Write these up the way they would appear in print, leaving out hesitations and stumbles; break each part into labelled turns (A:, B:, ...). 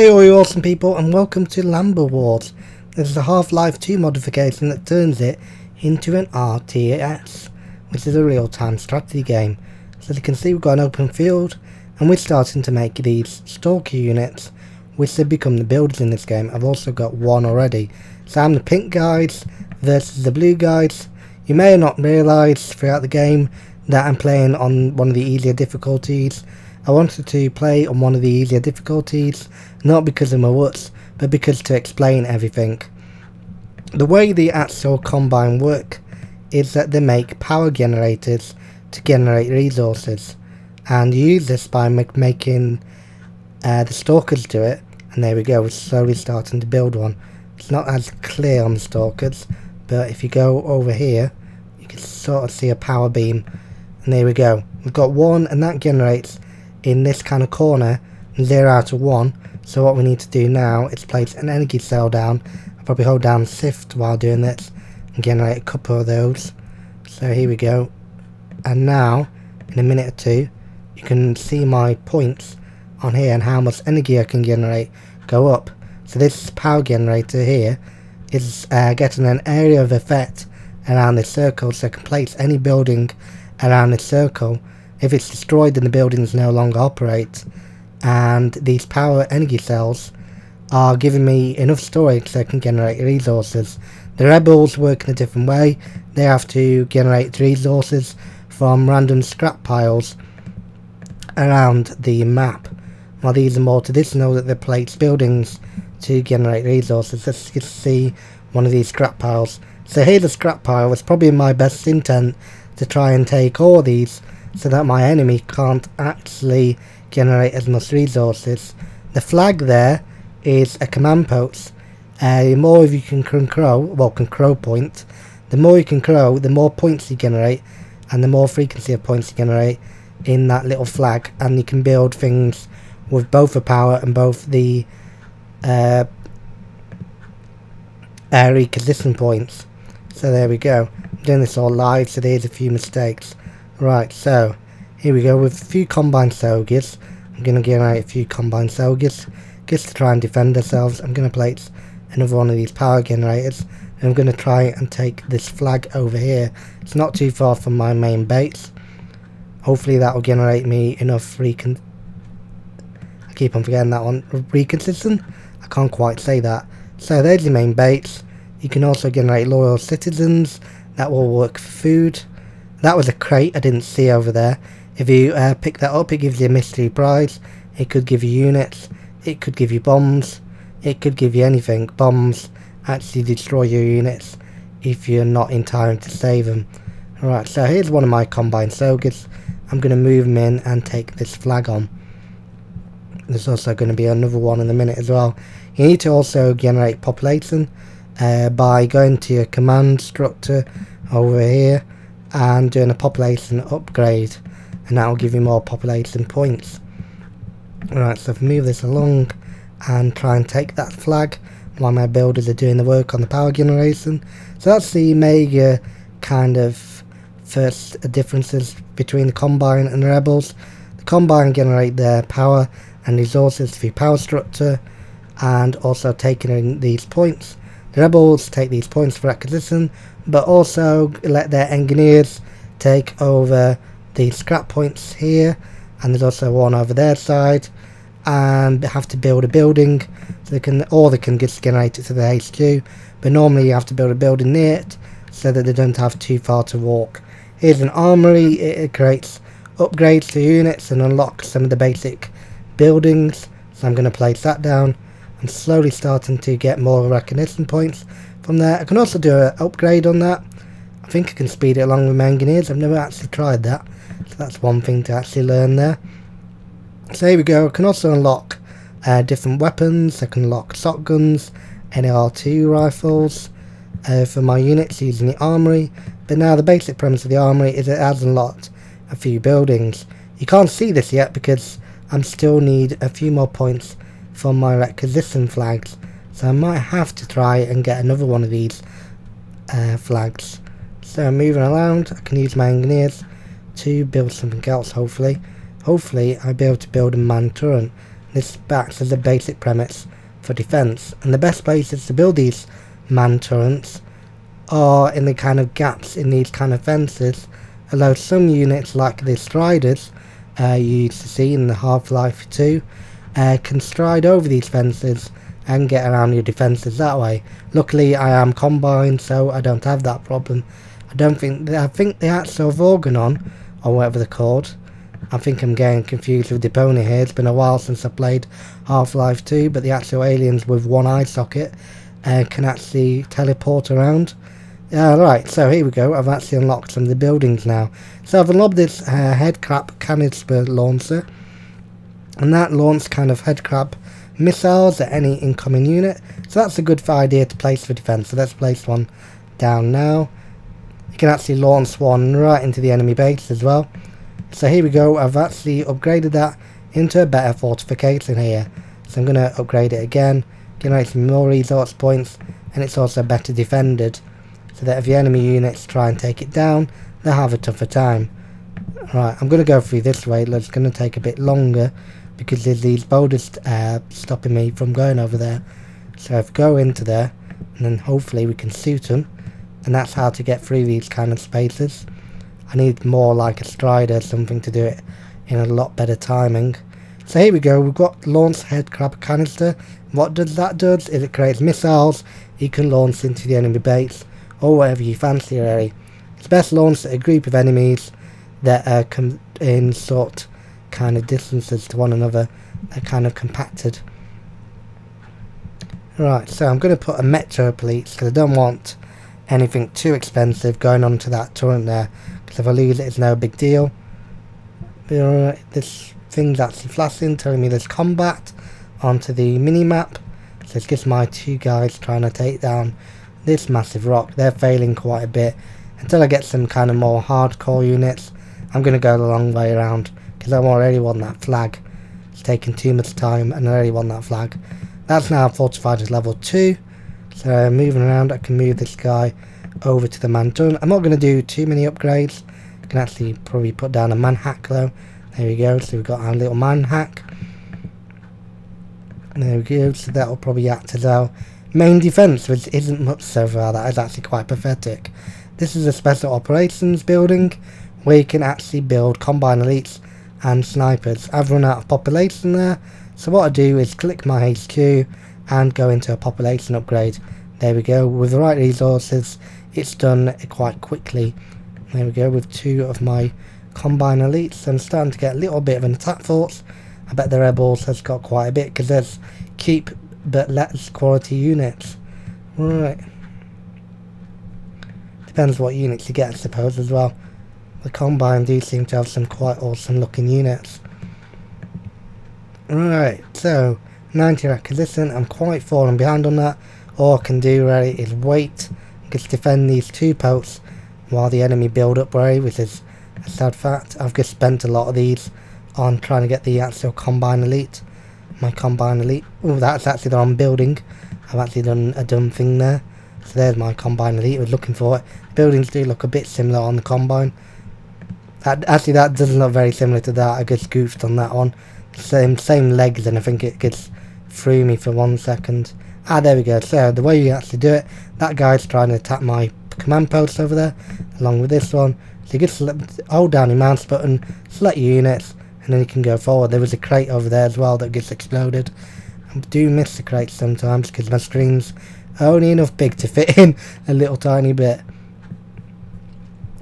A: Hey all you awesome people, and welcome to Lambda Wars. This is a Half-Life 2 modification that turns it into an RTS, which is a real-time strategy game. So as you can see, we've got an open field and we're starting to make these stalker units, which have become the builders in this game. I've also got one already. So I'm the pink guys versus the blue guys. You may not realise throughout the game that I'm playing on one of the easier difficulties. I wanted to play on one of the easier difficulties, not because of my wuts, but because to explain everything. The way the actual combine work is that they make power generators to generate resources, and you use this by making the stalkers do it. And there we go, we're slowly starting to build one. It's not as clear on the stalkers, but if you go over here you can sort of see a power beam, and there we go, we've got one, and that generates in this kind of corner 0 out of 1. So what we need to do now is place an energy cell down. I'll probably hold down shift while doing this and generate a couple of those. So here we go, and now in a minute or two you can see my points on here and how much energy I can generate go up. So this power generator here is getting an area of effect around this circle, so I can place any building around this circle. If it's destroyed, then the buildings no longer operate, and these power energy cells are giving me enough storage so I can generate resources. The rebels work in a different way. They have to generate resources from random scrap piles around the map, while these are more traditional, that they place buildings to generate resources. Let's just see one of these scrap piles. So here's a scrap pile. It's probably in my best intent to try and take all these so that my enemy can't actually generate as much resources. The flag there is a command post. The more you can crow point, the more you can crow, the more points you generate, and the more frequency of points you generate in that little flag. And you can build things with both the power and both the requisition points. So there we go. I'm doing this all live, so there's a few mistakes. Right, so here we go with a few combine soldiers. I'm going to generate a few combine soldiers just to try and defend ourselves. I'm going to place another one of these power generators, and I'm going to try and take this flag over here. It's not too far from my main base. Hopefully that will generate me enough I keep on forgetting that one. Reconsistent? I can't quite say that. So there's your main base. You can also generate loyal citizens. That will work for food. That was a crate I didn't see over there. If you pick that up, it gives you a mystery prize. It could give you units, it could give you bombs, it could give you anything. Bombs actually destroy your units if you're not in time to save them. Alright, so here's one of my combine soldiers. I'm going to move them in and take this flag on. There's also going to be another one in a minute as well. You need to also generate population by going to your command structure over here and doing a population upgrade, and that will give you more population points. Alright, so if we move this along and try and take that flag while my builders are doing the work on the power generation. So that's the major kind of first differences between the combine and the rebels. The combine generate their power and resources through power structure and also taking in these points. The rebels take these points for acquisition, but also let their engineers take over the scrap points here, and there's also one over their side, and they have to build a building so they can just generate it to the HQ, but normally you have to build a building near it so that they don't have too far to walk. Here's an armory. It creates upgrades to units and unlocks some of the basic buildings, so I'm going to place that down. I'm slowly starting to get more recognition points from there. I can also do an upgrade on that. I think I can speed it along with my engineers. I've never actually tried that, so that's one thing to actually learn there. So here we go. I can also unlock different weapons. I can unlock shotguns, NR2 rifles for my units using the armory. But now the basic premise of the armory is it has unlocked a few buildings. You can't see this yet because I still need a few more points from my requisition flags, so I might have to try and get another one of these flags. So moving around, I can use my engineers to build something else. Hopefully I'll be able to build a man turret. This acts as a basic premise for defence, and the best places to build these man turrets are in the kind of gaps in these kind of fences, although some units like the Striders you used to see in the Half-Life 2 can stride over these fences and get around your defences that way. Luckily I am combined, so I don't have that problem. I think the actual Organon, or whatever they're called, I think I'm getting confused with Deponia here. It's been a while since I played Half-Life 2, but the actual aliens with one eye socket can actually teleport around. Right, so here we go. I've actually unlocked some of the buildings now. So I've unlocked this headcrab canister launcher, and that launches kind of headcrab missiles at any incoming unit. So that's a good idea to place for defense. So let's place one down now. You can actually launch one right into the enemy base as well. So here we go. I've actually upgraded that into a better fortification here. So I'm going to upgrade it again, generate some more resource points, and it's also better defended, so that if the enemy units try and take it down, they'll have a tougher time. Right, I'm going to go through this way. It's going to take a bit longer because there's these boulders stopping me from going over there. So if I go into there, and then hopefully we can suit them, and that's how to get through these kind of spaces. I need more like a Strider, something to do it in a lot better timing. So here we go, we've got launch headcrab canister. What does that do is it creates missiles you can launch into the enemy base, or whatever you fancy really. It's best launched at a group of enemies that are in sort kind of distances to one another. They're kind of compacted. Right, so I'm going to put a Metro Police because I don't want anything too expensive going onto that turret there, because if I lose it, it's no big deal. This thing's actually flashing, telling me there's combat onto the mini-map. So it's just my two guys trying to take down this massive rock. They're failing quite a bit. Until I get some kind of more hardcore units, I'm going to go the long way around, because I already want that flag. It's taking too much time, and I already want that flag. That's now fortified as level 2. So moving around, I can move this guy over to the man turret. I'm not going to do too many upgrades. I can actually probably put down a man hack though. There we go, so we've got our little man hack. And there we go, so that will probably act as our main defence, which isn't much so far. That is actually quite pathetic. This is a special operations building where you can actually build combine elites and snipers. I've run out of population there, so what I do is click my HQ and go into a population upgrade. There we go, with the right resources it's done quite quickly. There we go, with 2 of my combine elites. I'm starting to get a little bit of an attack force. I bet the rebels has got quite a bit, because there's cheap but less quality units. Right, depends what units you get I suppose as well. The combine do seem to have some quite awesome looking units. Right, so 90 acquisition, I'm quite falling behind on that. All I can do really is wait, just defend these 2 posts while the enemy build up really, which is a sad fact. I've just spent a lot of these on trying to get the actual combine elite. My combine elite, oh that's actually the wrong building. I've actually done a dumb thing there. So there's my combine elite, I was looking for it. Buildings do look a bit similar on the combine. That doesn't look very similar to that, I just goofed on that one. Same legs, and I think it gets threw me for 1 second. Ah, there we go. So the way you actually do it, that guy's trying to attack my command post over there, along with this one. So you just hold down your mouse button, select your units, and then you can go forward. There was a crate over there as well that gets exploded. I do miss the crates sometimes because my screen's only enough big to fit in a little tiny bit.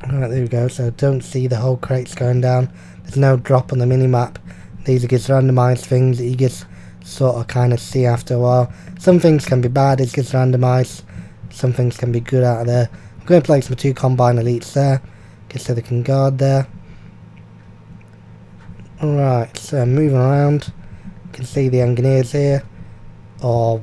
A: Alright, there we go. So don't see the whole crates going down. There's no drop on the mini-map. These are just randomised things that you just sort of kind of see after a while. Some things can be bad, it's just randomised. Some things can be good out of there. I'm going to place my 2 combine elites there, just so they can guard there. Alright, so moving around, you can see the engineers here, or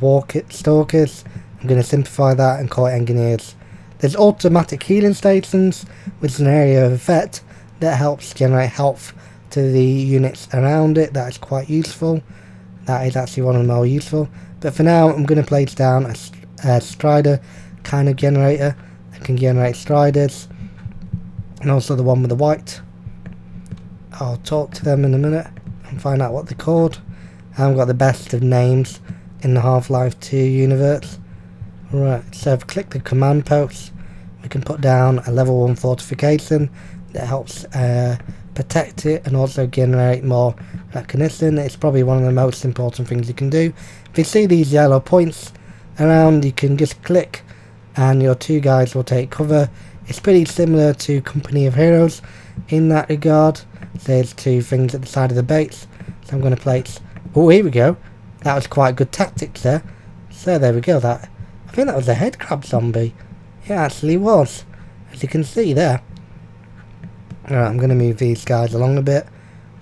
A: stalkers. I'm going to simplify that and call it engineers. There's automatic healing stations, which is an area of effect that helps generate health to the units around it. That is quite useful. That is actually one of the more useful. But for now, I'm going to place down a Strider kind of generator that can generate Striders, and also the one with the white. I'll talk to them in a minute and find out what they're called. I haven't got the best of names in the Half-Life 2 universe. Right, so if we click the command post, we can put down a level 1 fortification that helps protect it and also generate more recognition. It's probably one of the most important things you can do. If you see these yellow points around, you can just click and your 2 guys will take cover. It's pretty similar to Company of Heroes in that regard. There's 2 things at the side of the base, so I'm going to place... Oh, here we go. That was quite good tactics there. So there we go. I think that was a head crab zombie. It actually was, as you can see there. Alright, I'm going to move these guys along a bit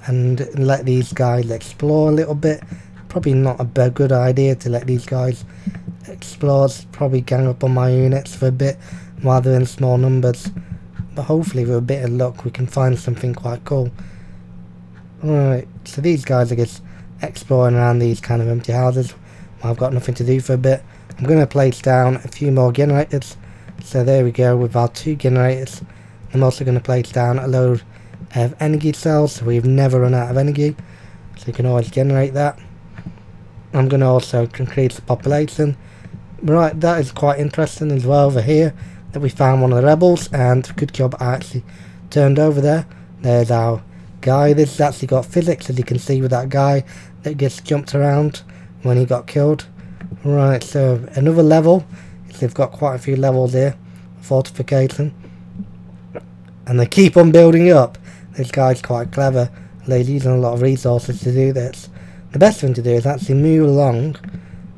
A: and let these guys explore a little bit. Probably not a good idea to let these guys explore. Probably gang up on my units for a bit while they're in small numbers. But hopefully with a bit of luck we can find something quite cool. Alright, so these guys are just exploring around these kind of empty houses while I've got nothing to do for a bit. I'm going to place down a few more generators. So there we go with our 2 generators. I'm also going to place down a load of energy cells so we've never run out of energy. So you can always generate that. I'm going to also increase the population. Right, that is quite interesting as well over here that we found one of the rebels, and good job I actually turned over there. There's our guy. This has actually got physics, as you can see with that guy that gets jumped around when he got killed. Right, so another level. So they've got quite a few levels here. Fortification. And they keep on building up. This guy's quite clever. They're using a lot of resources to do this. The best thing to do is actually move along,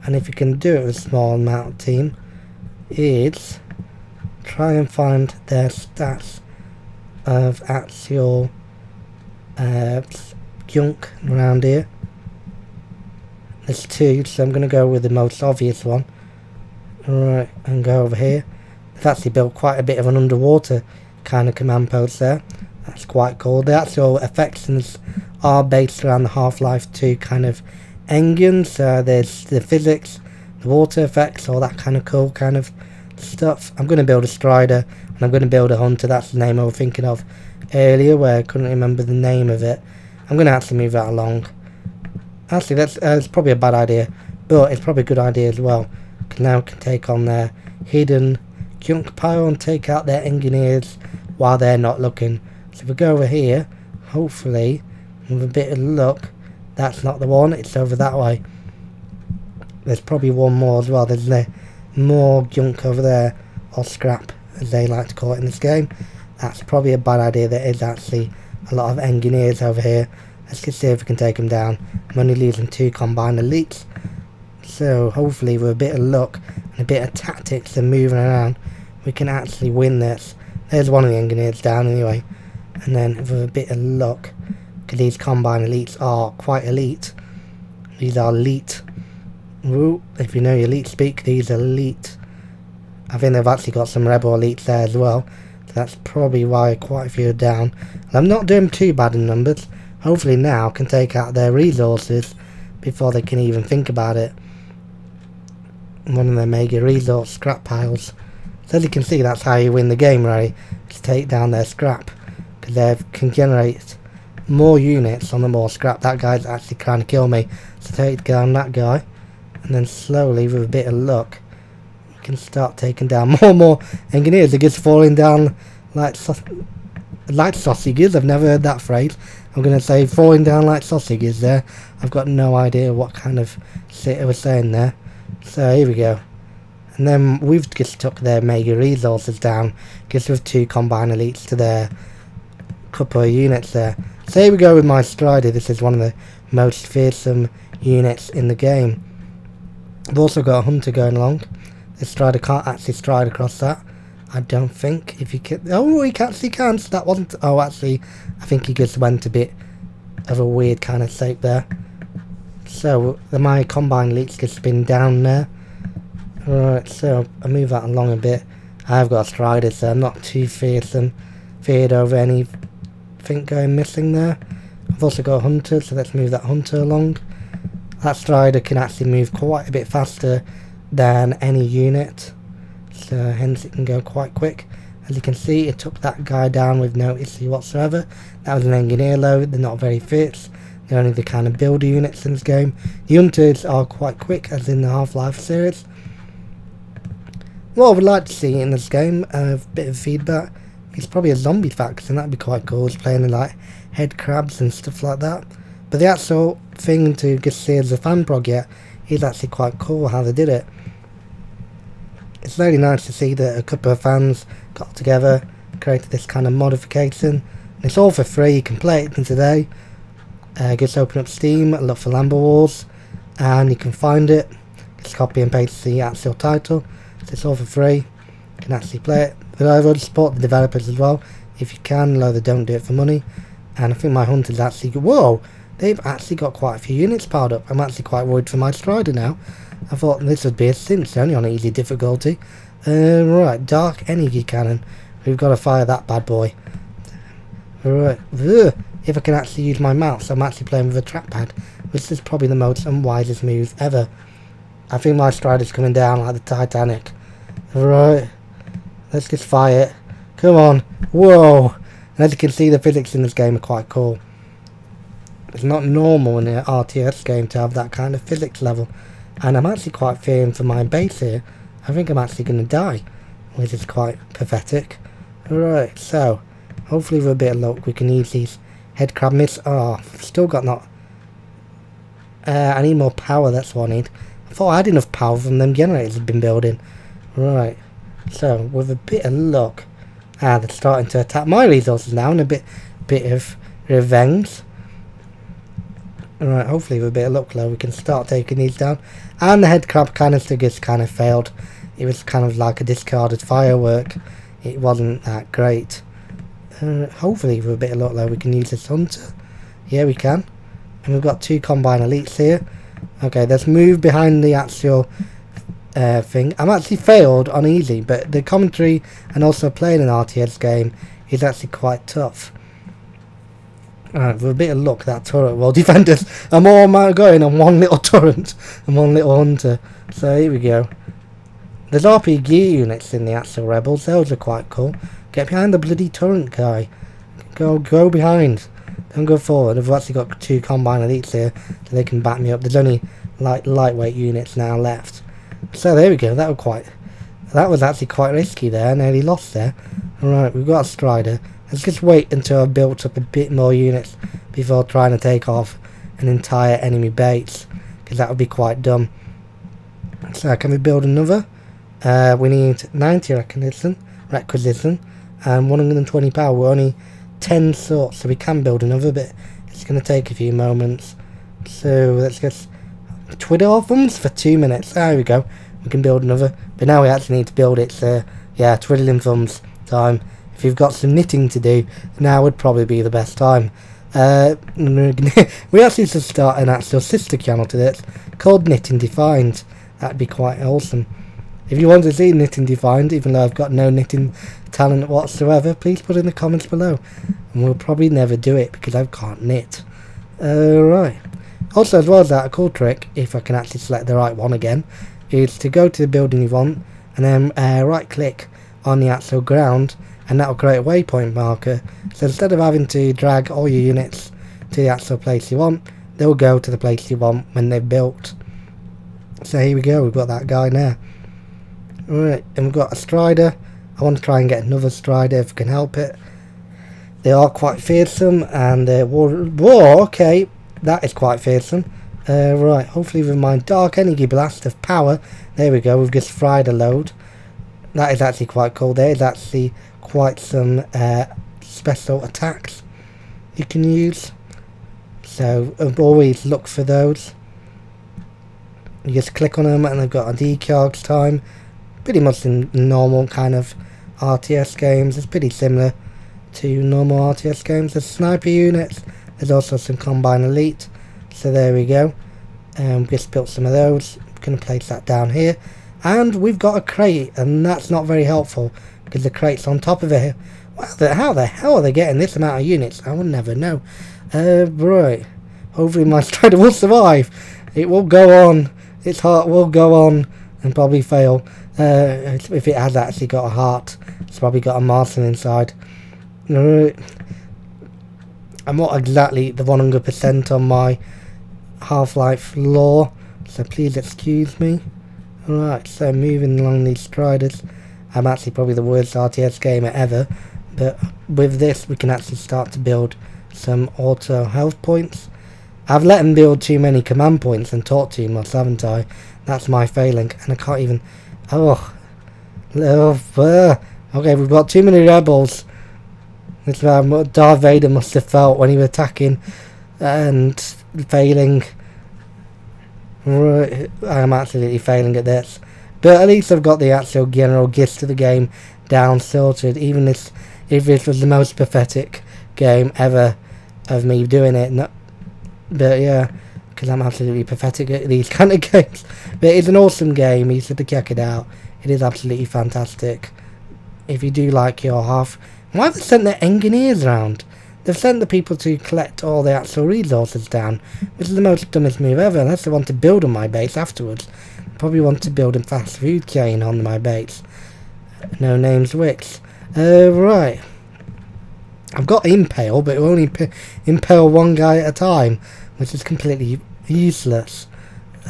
A: and if you can do it with a small amount of team, is try and find their stats of actual junk around here. There's 2, so I'm going to go with the most obvious one. Alright, and go over here. They've actually built quite a bit of an underwater kind of command post there. That's quite cool. The actual effects are based around the Half-Life 2 kind of engines. There's the physics, the water effects, all that kind of cool kind of stuff. I'm going to build a Strider, and I'm going to build a Hunter. That's the name I was thinking of earlier, where I couldn't remember the name of it. I'm going to actually move that along. Actually, that's probably a bad idea, but it's probably a good idea as well. Because now we can take on their hidden junk pile and take out their engineers while they're not looking. So if we go over here, hopefully with a bit of luck, that's not the one, it's over that way. There's probably one more as well. There's more junk over there, or scrap as they like to call it in this game. That's probably a bad idea. There is actually a lot of engineers over here. Let's just see if we can take them down. I'm only losing 2 combined elites, so hopefully with a bit of luck and a bit of tactics and moving around, we can actually win this. There's one of the engineers down anyway, and then with a bit of luck, because these combined elites are quite elite. These are elite. Ooh, if you know your elite speak, these are elite. I think they've actually got some rebel elites there as well, so that's probably why quite a few are down. And I'm not doing too bad in numbers. Hopefully now I can take out their resources before they can even think about it. One of their mega resource scrap piles. So as you can see, that's how you win the game, right? Just take down their scrap, because they can generate more units on the more scrap. That guy's actually trying to kill me, so take down that guy, and then slowly with a bit of luck we can start taking down more and more engineers. They're just falling down like sausages. I've never heard that phrase. I'm going to say falling down like sausages there. I've got no idea what kind of shit I was saying there. So here we go. And then we've just took their mega resources down, just with 2 combined elites to their couple of units there. So here we go with my Strider. This is one of the most fearsome units in the game. I've also got a Hunter going along. This Strider can't actually stride across that, I don't think. If you can, oh, he actually can. So that wasn't. Oh, actually, I think he just went a bit of a weird kind of shape there. So my combined elites just been down there. Alright, so I move that along a bit. I've got a Strider, so I'm not too feared over anything going missing there. I've also got a Hunter, so let's move that Hunter along. That Strider can actually move quite a bit faster than any unit, so hence it can go quite quick. As you can see, it took that guy down with no issue whatsoever. That was an engineer load. They're not very fit. They're only the kind of builder units in this game. The hunters are quite quick, as in the Half-Life series. What I would like to see in this game, a bit of feedback, is probably a zombie faction. That'd be quite cool, playing in like head crabs and stuff like that. But the actual thing to just see as a fan prog yet is actually quite cool how they did it. It's very nice to see that a couple of fans got together, created this kind of modification. It's all for free, you can play it today. Just open up Steam, look for Lambda Wars, and you can find it. Just copy and paste the actual title. So it's all for free, you can actually play it. But I would support the developers as well, if you can, although they don't do it for money. And I think my hunters actually, whoa, they've actually got quite a few units piled up. I'm actually quite worried for my strider now. I thought this would be a cinch, only on easy difficulty. Right, dark energy cannon. We've got to fire that bad boy. Right, if I can actually use my mouse, I'm actually playing with a trackpad, which is probably the most unwisest move ever. I think my strider's coming down like the Titanic. Right, let's just fire it. Come on, whoa! And as you can see, the physics in this game are quite cool. It's not normal in an RTS game to have that kind of physics level. And I'm actually quite fearing for my base here. I think I'm actually going to die, which is quite pathetic. Right, so hopefully with a bit of luck we can use these head crab mitts. Oh, I've still got not... I need more power, that's what I need. I thought I had enough power from them generators I've been building. Right, so with a bit of luck... they're starting to attack my resources now and a bit of revenge. Alright, hopefully with a bit of luck though we can start taking these down. And the head crab canister just kind of failed. It was kind of like a discarded firework. It wasn't that great. Hopefully with a bit of luck though we can use this hunter. Yeah, we can. And we've got 2 combine elites here. Okay, let's move behind the actual thing. I'm actually failed on easy, but the commentary and also playing an RTS game is actually quite tough. Alright, with a bit of luck that turret will defend us. I'm all going on one little turret and one little hunter. So here we go. There's RPG units in the actual rebels, those are quite cool. Get behind the bloody turret guy. Go behind. Don't go forward. I've actually got 2 combine elites here so they can back me up. There's only like lightweight units now left. So there we go, that was actually quite risky there, I nearly lost there. Alright, we've got a strider. Let's just wait until I've built up a bit more units before trying to take off an entire enemy base, because that would be quite dumb. So can we build another? We need 90 requisition and 120 power. We're only 10 sorts, so we can build another, but it's going to take a few moments. So let's just twiddle our thumbs for 2 minutes. There we go, we can build another, but now we actually need to build it. So yeah, twiddling thumbs time. If you've got some knitting to do, now would probably be the best time. We actually should start an actual sister channel to this called Knitting Defined. That'd be quite awesome. If you want to see Knitting Defined, even though I've got no knitting talent whatsoever, please put in the comments below. And we'll probably never do it because I can't knit. Right. Also, as well as that, a cool trick, if I can actually select the right one again, is to go to the building you want and then right click on the actual ground, and that will create a waypoint marker. So instead of having to drag all your units to the actual place you want, they'll go to the place you want when they're built. So here we go, we've got that guy now. Alright, and we've got a strider. I want to try and get another strider if I can help it. They are quite fearsome, and whoa, okay, that is quite fearsome. Right, hopefully with my dark energy blast of power, there we go, we've just fried a load. That is actually quite cool. There is actually quite some special attacks you can use, so always look for those. You just click on them and they've got a decards time, pretty much in normal kind of RTS games. It's pretty similar to normal RTS games. There's sniper units, there's also some combine elite, so there we go. Just built some of those. I'm going to place that down here, and we've got a crate, and that's not very helpful because the crate's on top of it. Well, how the hell are they getting this amount of units? I will never know. Right, hopefully my strider will survive. It will go on, its heart will go on and probably fail. If it has actually got a heart, it's probably got a Martian inside. Right. I'm not exactly the 100% on my Half-Life lore, so please excuse me. Alright, so moving along these striders. I'm actually probably the worst RTS gamer ever, but with this we can actually start to build some auto health points. I've let him build too many command points and talk too much, haven't I? That's my failing, and I can't even... Okay, we've got too many rebels. This is what Darth Vader must have felt when he was attacking and failing. I'm absolutely failing at this. But at least I've got the actual general gist of the game down sorted, even if this was the most pathetic game ever of me doing it. But yeah, because I'm absolutely pathetic at these kind of games. But it's an awesome game, you should check it out. It is absolutely fantastic. If you do like your half... Why have they sent their engineers around? They've sent the people to collect all the actual resources down, which is the most dumbest move ever, unless they want to build on my base afterwards. Probably want to build a fast food chain on my base. No names Wix. Right. I've got Impale, but it will only impale one guy at a time, which is completely useless.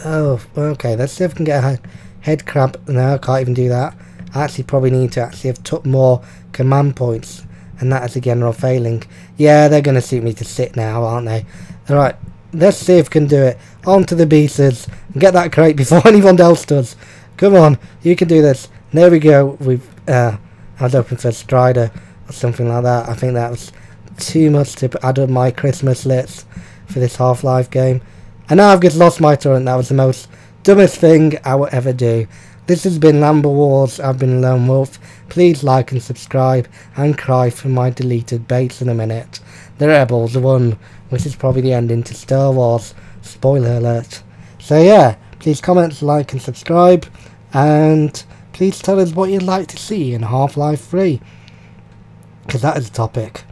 A: Oh, okay, let's see if I can get a head crab. No, I can't even do that. I actually probably need to actually have took more command points, and that is a general failing. Yeah, they're going to suit me to sit now, aren't they? Alright, let's see if we can do it. On to the beasters, and get that crate before anyone else does. Come on, you can do this. There we go. I was hoping for a strider or something like that. I think that was too much to add on my Christmas list for this Half-Life game. And now I've just lost my turret. That was the most dumbest thing I will ever do. This has been Lambda Wars. I've been Lonewolf. Please like and subscribe and cry for my deleted base in a minute. The Rebels won, which is probably the ending to Star Wars. Spoiler alert. So yeah, please comment, like and subscribe, and please tell us what you'd like to see in Half-Life 3, because that is the topic.